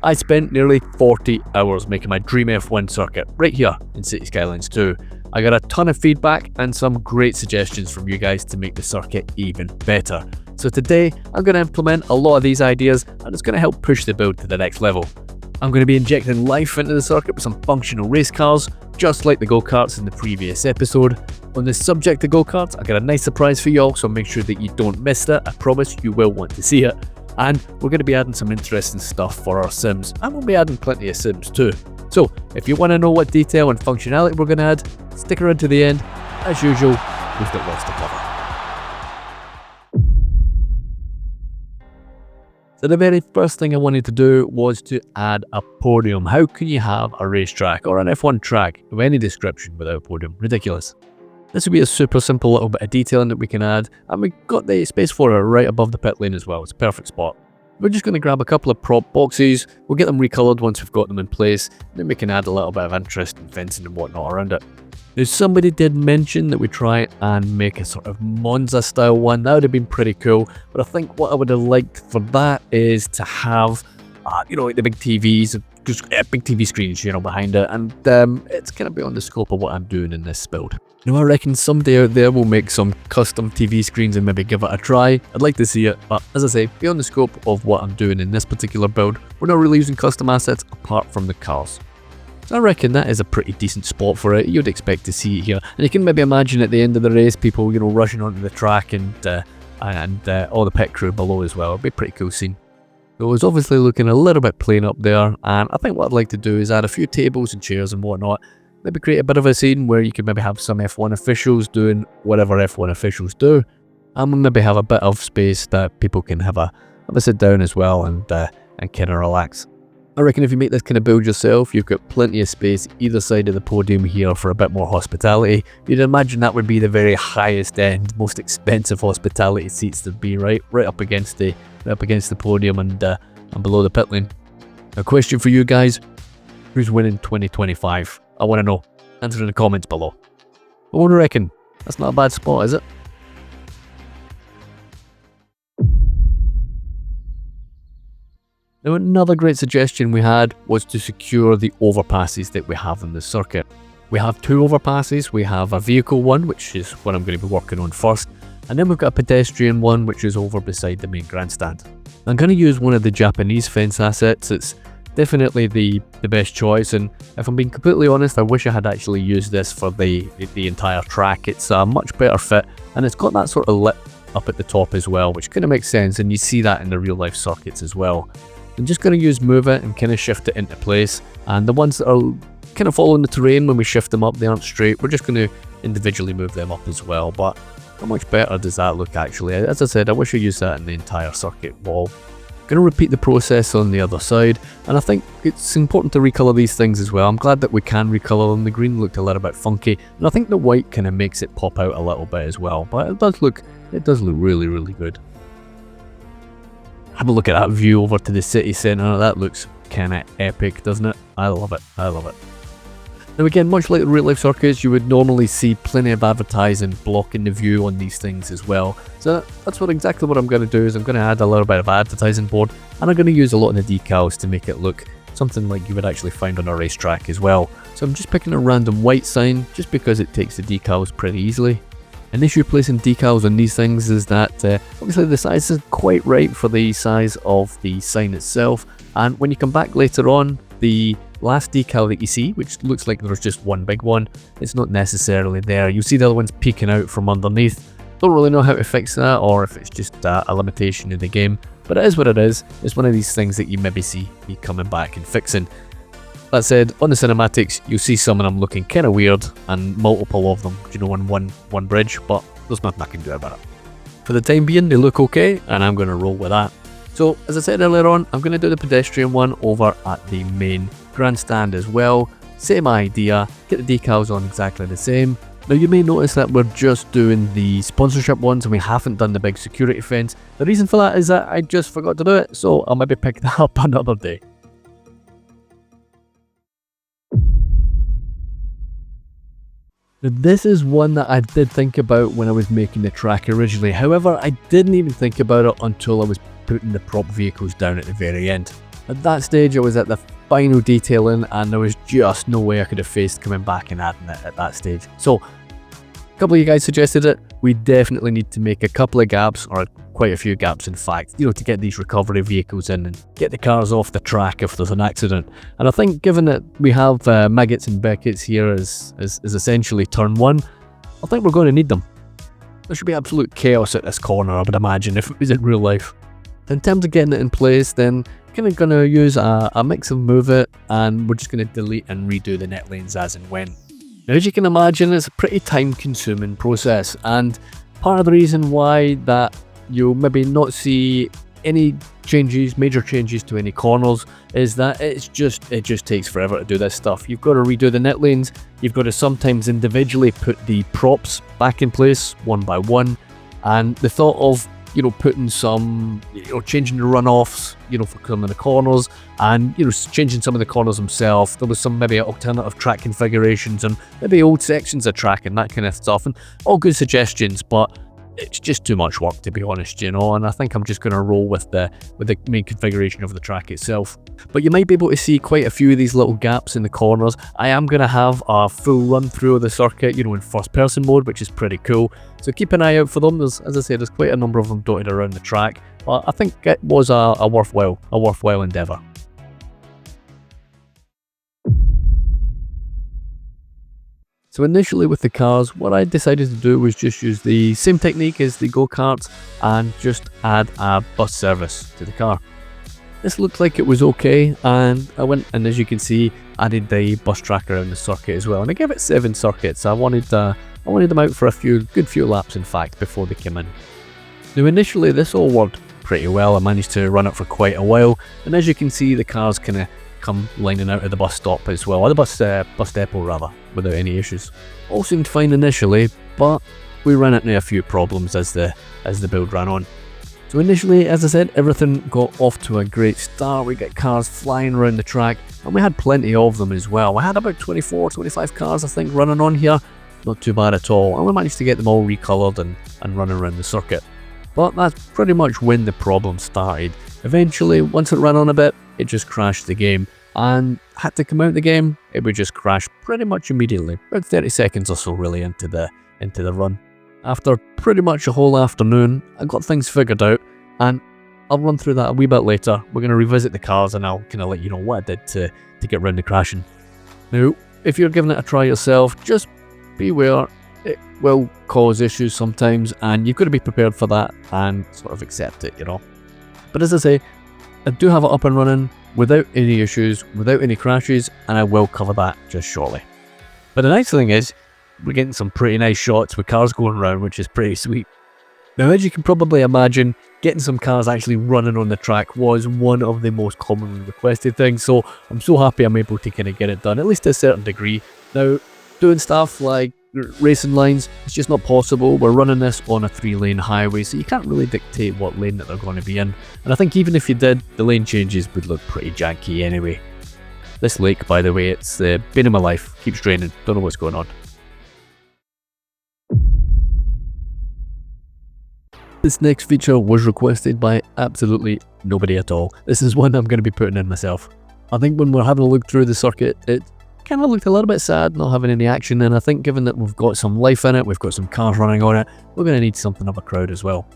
I spent nearly 40 hours making my dream F1 circuit right here in City Skylines 2. I got a ton of feedback and some great suggestions from you guys to make the circuit even better. So today, I'm going to implement a lot of these ideas and it's going to help push the build to the next level. I'm going to be injecting life into the circuit with some functional race cars, just like the go-karts in the previous episode. On the subject of go-karts, I've got a nice surprise for y'all, so make sure that you don't miss that. I promise you will want to see it. And we're going to be adding some interesting stuff for our sims, and we'll be adding plenty of sims too. So if you want to know what detail and functionality we're going to add, stick around to the end. As usual, we've got lots to cover. So the very first thing I wanted to do was to add a podium. How can you have a racetrack or an F1 track of any description without a podium? Ridiculous. This would be a super simple little bit of detailing that we can add, and we've got the space for it right above the pit lane as well. It's a perfect spot. We're just going to grab a couple of prop boxes, we'll get them recoloured once we've got them in place, then we can add a little bit of interest and fencing and whatnot around it. Now somebody did mention that we try and make a sort of Monza style one. That would have been pretty cool, but I think what I would have liked for that is to have, like the big TVs, just big TV screens, behind it, and it's kind of beyond the scope of what I'm doing in this build. I reckon somebody out there will make some custom TV screens and maybe give it a try. I'd like to see it, but as I say, beyond the scope of what I'm doing in this particular build, we're not really using custom assets apart from the cars. So I reckon that is a pretty decent spot for it. You'd expect to see it here, and you can maybe imagine at the end of the race, people rushing onto the track and all the pit crew below as well. It'd be a pretty cool scene. So it's obviously looking a little bit plain up there, and I think what I'd like to do is add a few tables and chairs and whatnot. Maybe create a bit of a scene where you could maybe have some F1 officials doing whatever F1 officials do, and maybe have a bit of space that people can have a sit down as well and kind of relax. I reckon if you make this kind of build yourself, you've got plenty of space either side of the podium here for a bit more hospitality. You'd imagine that would be the very highest end, most expensive hospitality seats to be right up against the podium and below the pit lane. A question for you guys: who's winning 2025? I want to know. Answer in the comments below. But what do you reckon? That's not a bad spot, is it? Now another great suggestion we had was to secure the overpasses that we have in the circuit. We have two overpasses. We have a vehicle one, which is what I'm going to be working on first, and then we've got a pedestrian one, which is over beside the main grandstand. I'm going to use one of the Japanese fence assets. It's definitely the best choice, and if I'm being completely honest, I wish I had actually used this for the entire track. It's a much better fit, and it's got that sort of lip up at the top as well, which kind of makes sense, and you see that in the real life circuits as well. I'm just going to use move it and kind of shift it into place, and the ones that are kind of following the terrain, when we shift them up, they aren't straight. We're just going to individually move them up as well, but how much better does that look actually? As I said, I wish I used that in the entire circuit wall. Going to repeat the process on the other side, and I think it's important to recolor these things as well. I'm glad that we can recolor them. The green looked a little bit funky, and I think the white kind of makes it pop out a little bit as well, but it does look really, really good. Have a look at that view over to the city centre. That looks kind of epic, doesn't it? I love it. I love it. Now again, much like the real life circuits, you would normally see plenty of advertising blocking the view on these things as well. So that's exactly what I'm going to do, is I'm going to add a little bit of advertising board, and I'm going to use a lot of the decals to make it look something like you would actually find on a racetrack as well. So I'm just picking a random white sign just because it takes the decals pretty easily. An issue placing decals on these things is that obviously the size isn't quite right for the size of the sign itself, and when you come back later on, the last decal that you see, which looks like there's just one big one, it's not necessarily there. You see the other ones peeking out from underneath. Don't really know how to fix that, or if it's just a limitation in the game, but it is what it is. It's one of these things that you maybe see me coming back and fixing. That said, on the cinematics, you'll see some of them looking kind of weird, and multiple of them, on one bridge, but there's nothing I can do about it. For the time being, they look okay, and I'm going to roll with that. So, as I said earlier on, I'm going to do the pedestrian one over at the main grandstand as well. Same idea, get the decals on exactly the same. Now you may notice that we're just doing the sponsorship ones and we haven't done the big security fence. The reason for that is that I just forgot to do it, so I'll maybe pick that up another day. Now, this is one that I did think about when I was making the track originally. However, I didn't even think about it until I was putting the prop vehicles down at the very end. At that stage I was at the final detailing and there was just no way I could have faced coming back and adding it at that stage. So a couple of you guys suggested it. We definitely need to make a couple of gaps, or quite a few gaps in fact, to get these recovery vehicles in and get the cars off the track if there's an accident. And I think given that we have Maggots and Beckett's here as essentially turn 1, I think we're going to need them. There should be absolute chaos at this corner, I would imagine, if it was in real life. In terms of getting it in place, then kind of going to use a mix of Move It, and we're just going to delete and redo the net lanes as and when. Now, as you can imagine, it's a pretty time-consuming process, and part of the reason why that you'll maybe not see any changes, major changes to any corners, is that it just takes forever to do this stuff. You've got to redo the net lanes, you've got to sometimes individually put the props back in place one by one, and the thought of putting some, changing the runoffs, for some of the corners, and, changing some of the corners themselves. There was some maybe alternative track configurations and maybe old sections of track and that kind of stuff, and all good suggestions, but it's just too much work, to be honest, and I think I'm just going to roll with the main configuration of the track itself. But you might be able to see quite a few of these little gaps in the corners. I am going to have a full run through of the circuit, in first person mode, which is pretty cool. So keep an eye out for them. As I said, there's quite a number of them dotted around the track. But I think it was a worthwhile endeavour. So initially with the cars, what I decided to do was just use the same technique as the go-karts and just add a bus service to the car. This looked like it was okay, and I went and, as you can see, added the bus track around the circuit as well, and I gave it 7 circuits. I wanted them out for a good few laps in fact before they came in. Now initially this all worked pretty well. I managed to run it for quite a while, and as you can see the cars kind of come lining out of the bus stop as well, or the bus depot rather, without any issues. All seemed fine initially, but we ran into a few problems as the build ran on. So initially, as I said, everything got off to a great start. We got cars flying around the track, and we had plenty of them as well. We had about 25 cars I think running on here, not too bad at all, and we managed to get them all recoloured and running around the circuit. But that's pretty much when the problem started. Eventually, once it ran on a bit, it just crashed the game, and had to come out the game, it would just crash pretty much immediately, about 30 seconds or so really into the run. After pretty much a whole afternoon, I got things figured out, and I'll run through that a wee bit later. We're going to revisit the cars and I'll kind of let you know what I did to get round the crashing. Now, if you're giving it a try yourself, just beware, it will cause issues sometimes, and you've got to be prepared for that and sort of accept it, But as I say, I do have it up and running without any issues, without any crashes, and I will cover that just shortly. But the nice thing is, we're getting some pretty nice shots with cars going around, which is pretty sweet. Now, as you can probably imagine, getting some cars actually running on the track was one of the most commonly requested things, so I'm so happy I'm able to kind of get it done, at least to a certain degree. Now, doing stuff like racing lines, it's just not possible. We're running this on a 3-lane highway, so you can't really dictate what lane that they're going to be in. And I think even if you did, the lane changes would look pretty janky anyway. This lake, by the way, it's the bane of my life. Keeps draining. Don't know what's going on. This next feature was requested by absolutely nobody at all. This is one I'm going to be putting in myself. I think when we're having a look through the circuit, it kind of looked a little bit sad not having any action, and I think given that we've got some life in it, we've got some cars running on it, we're going to need something of a crowd as well.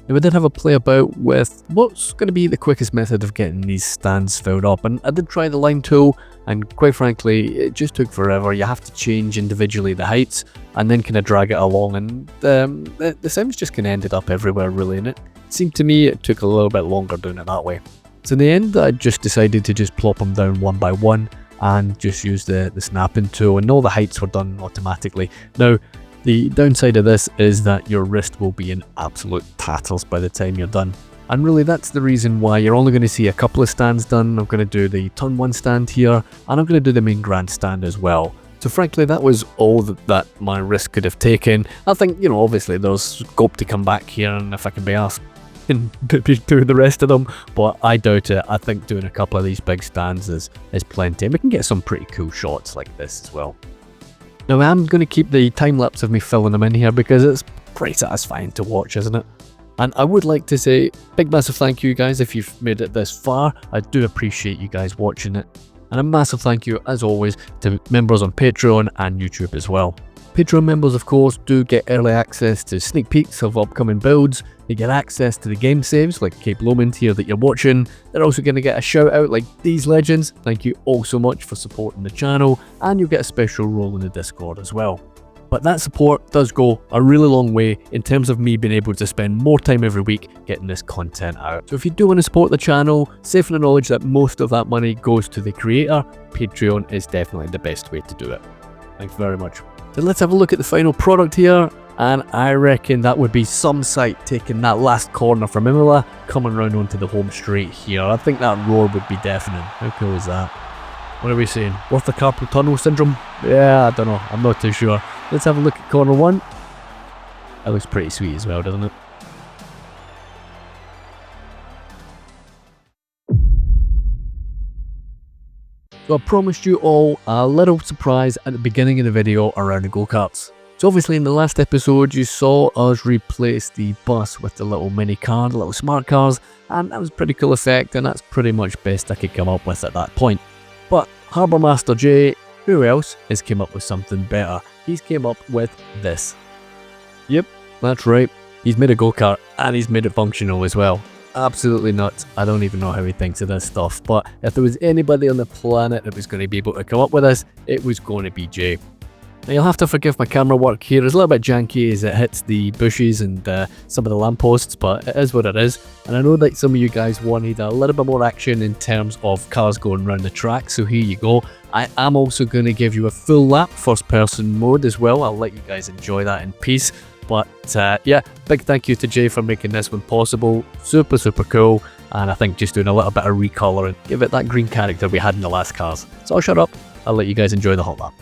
Now, we did have a play about with what's going to be the quickest method of getting these stands filled up, and I did try the line tool, and quite frankly it just took forever. You have to change individually the heights and then kind of drag it along, and the cims just kind of ended up everywhere really, and it seemed to me it took a little bit longer doing it that way. So in the end I just decided to just plop them down one by one and just use the snapping tool, and all the heights were done automatically. Now, the downside of this is that your wrist will be in absolute tatters by the time you're done. And really that's the reason why you're only going to see a couple of stands done. I'm going to do the turn 1 stand here, and I'm going to do the main grandstand as well. So frankly, that was all that my wrist could have taken. I think, obviously there's scope to come back here, and if I can be asked, and do the rest of them, but I doubt it. I think doing a couple of these big stands is plenty, and we can get some pretty cool shots like this as well. Now, I'm going to keep the time lapse of me filling them in here because it's pretty satisfying to watch, isn't it? And I would like to say big massive thank you guys if you've made it this far. I do appreciate you guys watching it. And a massive thank you as always to members on Patreon and YouTube as well. Patreon members of course do get early access to sneak peeks of upcoming builds. They get access to the game saves like Cape Lomond here that you're watching. They're also going to get a shout out like these legends. Thank you all so much for supporting the channel, and you'll get a special role in the Discord as well. But that support does go a really long way in terms of me being able to spend more time every week getting this content out. So if you do want to support the channel, safe in the knowledge that most of that money goes to the creator, Patreon is definitely the best way to do it. Thanks very much. So let's have a look at the final product here, and I reckon that would be some sight taking that last corner from Imola, coming round onto the home straight here. I think that roar would be deafening. How cool is that? What are we saying? Worth the carpal tunnel syndrome? Yeah, I don't know. I'm not too sure. Let's have a look at corner one. That looks pretty sweet as well, doesn't it? So I promised you all a little surprise at the beginning of the video around the go-karts. So obviously in the last episode you saw us replace the bus with the little mini car, the little smart cars, and that was a pretty cool effect, and that's pretty much best I could come up with at that point. But Harbour Master J, who else, has came up with something better. He's came up with this. Yep, that's right. He's made a go-kart and he's made it functional as well. Absolutely nuts. I don't even know how he thinks of this stuff, but if there was anybody on the planet that was going to be able to come up with this, it was going to be Jay. Now you'll have to forgive my camera work here. It's a little bit janky as it hits the bushes and some of the lampposts, but it is what it is. And I know that some of you guys wanted a little bit more action in terms of cars going around the track, so here you go. I am also going to give you a full lap first person mode as well. I'll let you guys enjoy that in peace. But yeah, big thank you to Jay for making this one possible. Super cool, and I think just doing a little bit of recoloring, give it that green character we had in the last cars. So I'll shut up, I'll let you guys enjoy the hot lap.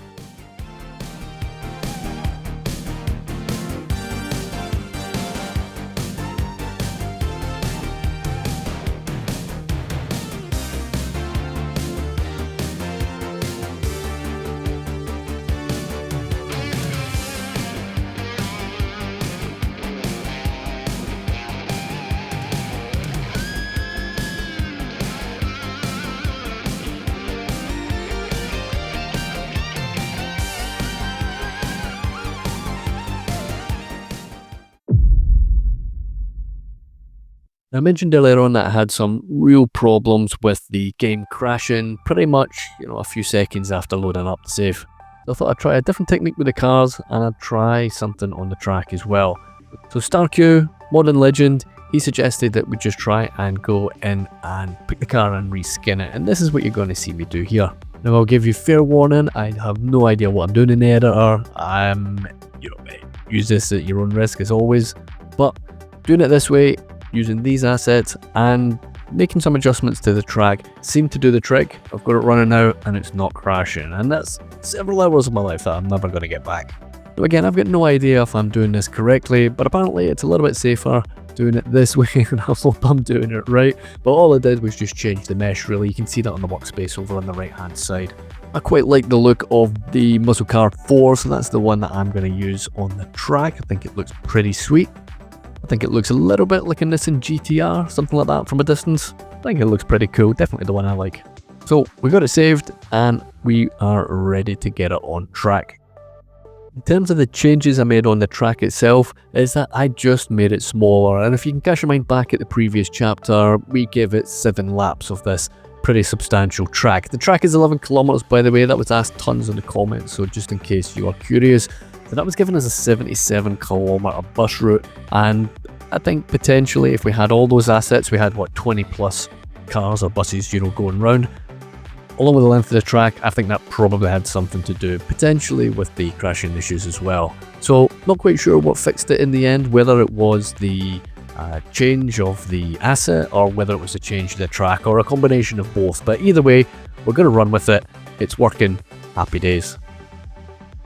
I mentioned earlier on that I had some real problems with the game crashing pretty much, a few seconds after loading up the save. So I thought I'd try a different technique with the cars, and I'd try something on the track as well. So StarQ, Modern Legend, he suggested that we just try and go in and pick the car and reskin it, and this is what you're going to see me do here. Now I'll give you fair warning, I have no idea what I'm doing in the editor. Use this at your own risk as always, but doing it this way, using these assets and making some adjustments to the track seemed to do the trick. I've got it running now and it's not crashing, and that's several hours of my life that I'm never going to get back. So again, I've got no idea if I'm doing this correctly, but apparently it's a little bit safer doing it this way, and I hope I'm doing it right. But all I did was just change the mesh really. You can see that on the workspace over on the right hand side. I quite like the look of the Muscle Car 4, so that's the one that I'm going to use on the track. I think it looks pretty sweet. I think it looks a little bit like a Nissan GTR, something like that from a distance. I think it looks pretty cool, definitely the one I like. So we got it saved and we are ready to get it on track. In terms of the changes I made on the track itself, is that I just made it smaller, and if you can cast your mind back at the previous chapter, we gave it 7 laps of this pretty substantial track. The track is 11 kilometers, by the way. That was asked tons in the comments, so just in case you are curious. So that was given as a 77 kilometer bus route, and I think potentially if we had all those assets, we had what, 20 plus cars or buses, going round. Along with the length of the track, I think that probably had something to do, potentially with the crashing issues as well. So not quite sure what fixed it in the end, whether it was the change of the asset or whether it was a change to the track or a combination of both. But either way, we're going to run with it. It's working. Happy days.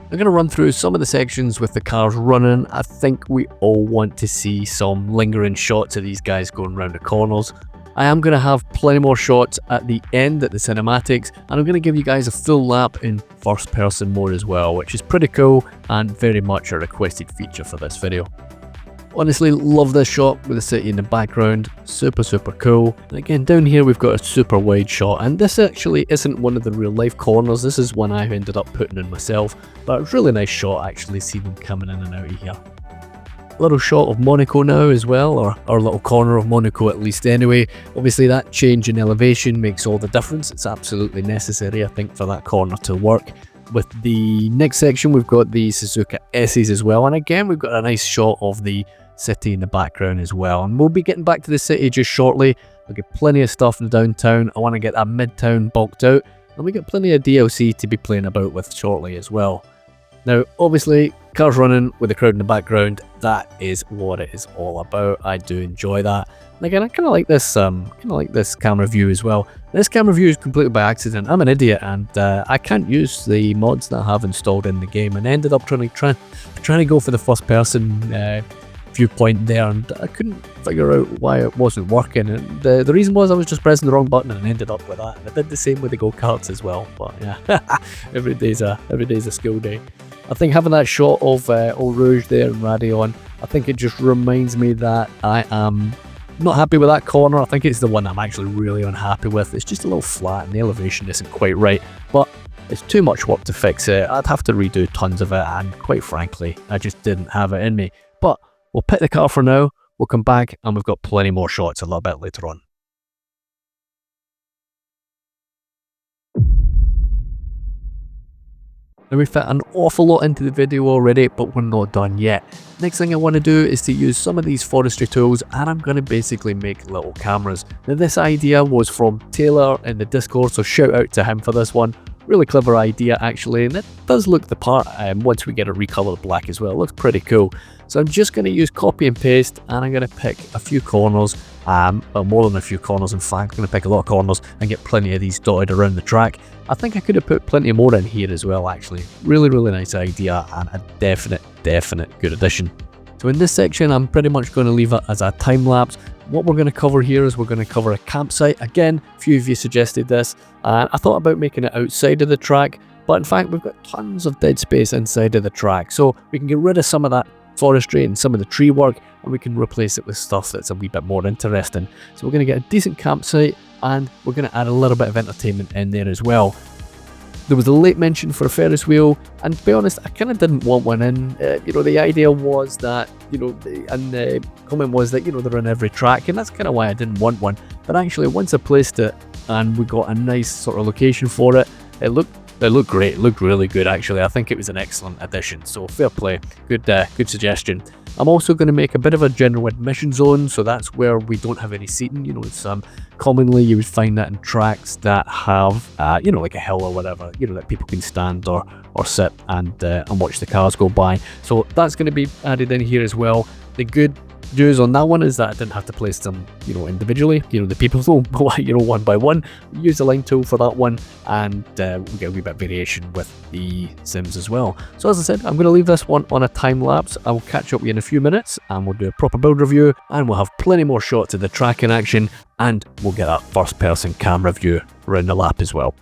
I'm going to run through some of the sections with the cars running. I think we all want to see some lingering shots of these guys going around the corners. I am going to have plenty more shots at the end at the cinematics, and I'm going to give you guys a full lap in first person mode as well, which is pretty cool and very much a requested feature for this video. Honestly, love this shot with the city in the background, super cool. And again, down here we've got a super wide shot, and this actually isn't one of the real life corners, this is one I ended up putting in myself, but it's a really nice shot actually, see them coming in and out of here. Little shot of Monaco now as well, or our little corner of Monaco at least anyway. Obviously that change in elevation makes all the difference, it's absolutely necessary I think for that corner to work. With the next section we've got the Suzuka S's as well, and again we've got a nice shot of the city in the background as well, and we'll be getting back to the city just shortly. I'll get plenty of stuff in downtown, I want to get that midtown bulked out, and we got plenty of DLC to be playing about with shortly as well. Now obviously cars running with the crowd in the background, that is what it is all about. I do enjoy that. And again, I kind of like this camera view as well. This camera view is completely by accident. I'm an idiot and I can't use the mods that I have installed in the game, and I ended up trying to go for the first person viewpoint there, and I couldn't figure out why it wasn't working, and the reason was I was just pressing the wrong button and ended up with that. And I did the same with the go-karts as well, but yeah, every day's a skill day. I think having that shot of Eau Rouge there and Radeon, I think it just reminds me that I am not happy with that corner. I think it's the one I'm actually really unhappy with. It's just a little flat and the elevation isn't quite right, but it's too much work to fix it. I'd have to redo tons of it, and quite frankly, I just didn't have it in me. But we'll pit the car for now, we'll come back and we've got plenty more shots a little bit later on. Now we fit an awful lot into the video already, but we're not done yet. Next thing I want to do is to use some of these forestry tools, and I'm going to basically make little cameras. Now this idea was from Taylor in the Discord, so shout out to him for this one. Really clever idea actually, and it does look the part once we get it recolored black as well. It looks pretty cool. So I'm just going to use copy and paste, and I'm going to pick a few corners, well, more than a few corners in fact. I'm going to pick a lot of corners and get plenty of these dotted around the track. I think I could have put plenty more in here as well actually. Really nice idea, and a definite good addition. So in this section I'm pretty much going to leave it as a time lapse. What we're going to cover here is we're going to cover a campsite. Again, a few of you suggested this, and I thought about making it outside of the track, but in fact we've got tons of dead space inside of the track, so we can get rid of some of that forestry and some of the tree work, and we can replace it with stuff that's a wee bit more interesting. So we're going to get a decent campsite, and we're going to add a little bit of entertainment in there as well. There was a late mention for a Ferris wheel, and to be honest, I kind of didn't want one in. The idea was that, and the comment was that, they're on every track, and that's kind of why I didn't want one. But actually, once I placed it and we got a nice sort of location for it, it looked great. It looked really good actually. I think it was an excellent addition. So fair play. Good suggestion. I'm also going to make a bit of a general admission zone, so that's where we don't have any seating. It's commonly you would find that in tracks that have like a hill or whatever, that people can stand or sit and watch the cars go by. So that's going to be added in here as well. The good news on that one is that I didn't have to place them, individually. The people one by one. Use the line tool for that one, and we get a wee bit of variation with the sims as well. So as I said, I'm going to leave this one on a time lapse. I will catch up with you in a few minutes, and we'll do a proper build review, and we'll have plenty more shots of the track in action, and we'll get that first person camera view around the lap as well.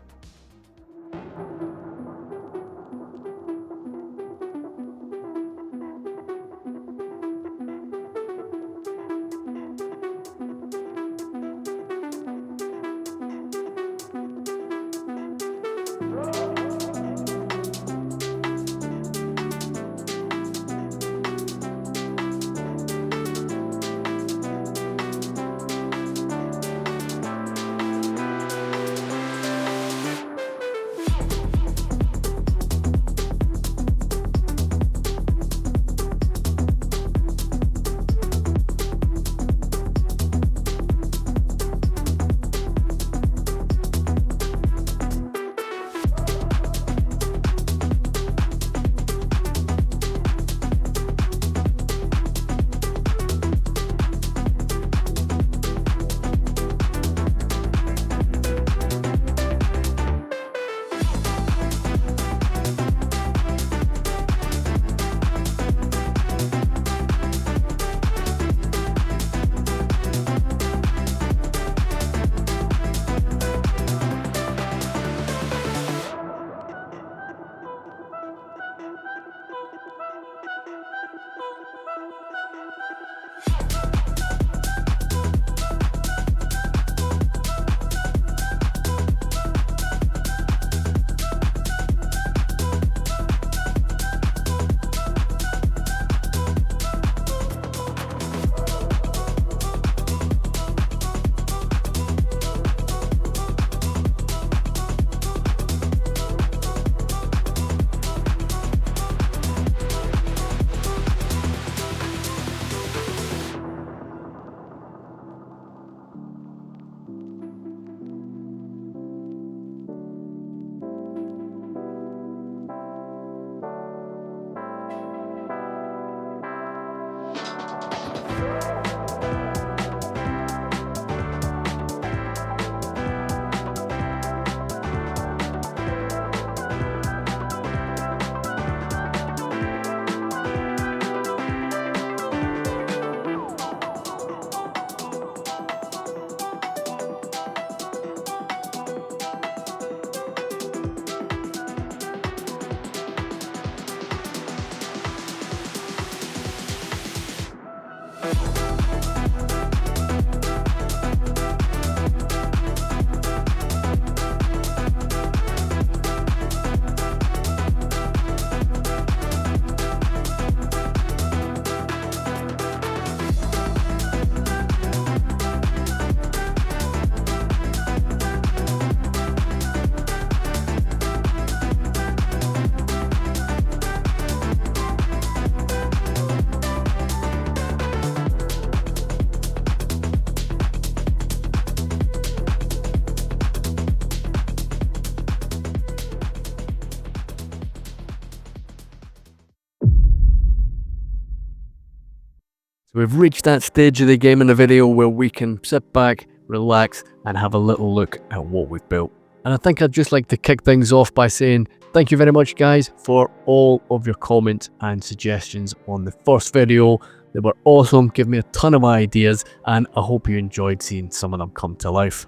So we've reached that stage of the game in the video where we can sit back, relax, and have a little look at what we've built. And I think I'd just like to kick things off by saying thank you very much, guys, for all of your comments and suggestions on the first video. They were awesome, gave me a ton of ideas, and I hope you enjoyed seeing some of them come to life.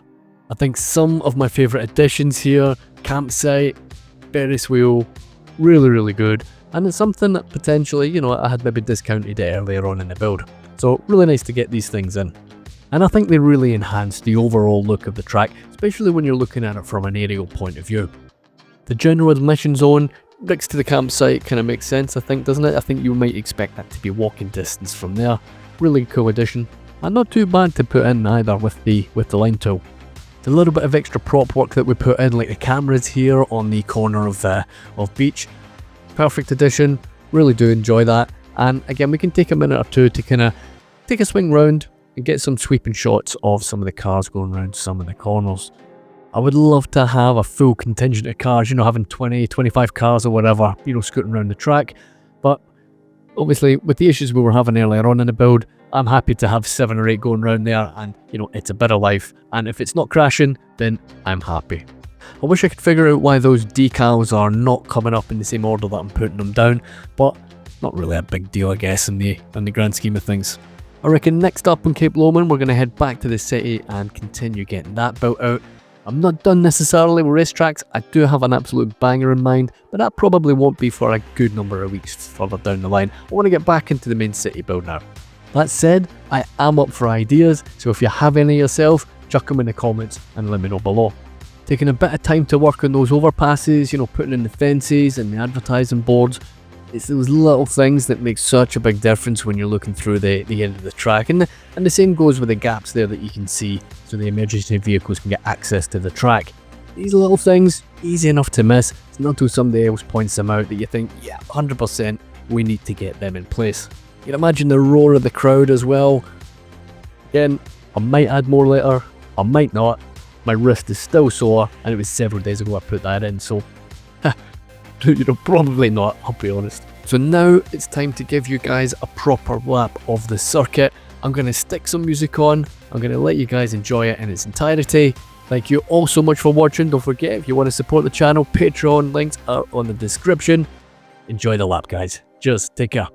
I think some of my favourite additions here, campsite, Ferris wheel, really good, and it's something that potentially, you know, I had maybe discounted it earlier on in the build. So really nice to get these things in. And I think they really enhance the overall look of the track, especially when you're looking at it from an aerial point of view. The general admission zone next to the campsite kind of makes sense, I think, doesn't it? I think you might expect that to be walking distance from there. Really cool addition, and not too bad to put in either with the line tool. The little bit of extra prop work that we put in, like the cameras here on the corner of beach, perfect addition. Really do enjoy that. And again, we can take a minute or two to kind of take a swing round and get some sweeping shots of some of the cars going around some of the corners. I would love to have a full contingent of cars, you know, having 20, 25 cars or whatever, you know, scooting around the track. But obviously, with the issues we were having earlier on in the build, I'm happy to have 7 or 8 going around there, and, you know, it's a bit of life. And if it's not crashing, then I'm happy. I wish I could figure out why those decals are not coming up in the same order that I'm putting them down, but not really a big deal, I guess, in the grand scheme of things. I reckon next up on Cape Lomond, we're going to head back to the city and continue getting that built out. I'm not done necessarily with racetracks. I do have an absolute banger in mind, but that probably won't be for a good number of weeks further down the line. I want to get back into the main city build now. That said, I am up for ideas, so if you have any yourself, chuck them in the comments and let me know below. Taking a bit of time to work on those overpasses, you know, putting in the fences and the advertising boards. It's those little things that make such a big difference when you're looking through the end of the track. And the same goes with the gaps there that you can see, so the emergency vehicles can get access to the track. These little things, easy enough to miss. It's not until somebody else points them out that you think, yeah, 100% we need to get them in place. You can imagine the roar of the crowd as well. Again, I might add more later, I might not. My wrist is still sore, and it was several days ago I put that in, so you know, probably not, I'll be honest. So now it's time to give you guys a proper lap of the circuit. I'm going to stick some music on, I'm going to let you guys enjoy it in its entirety. Thank you all so much for watching. Don't forget, if you want to support the channel, Patreon links are on the description. Enjoy the lap, guys. Cheers, take care.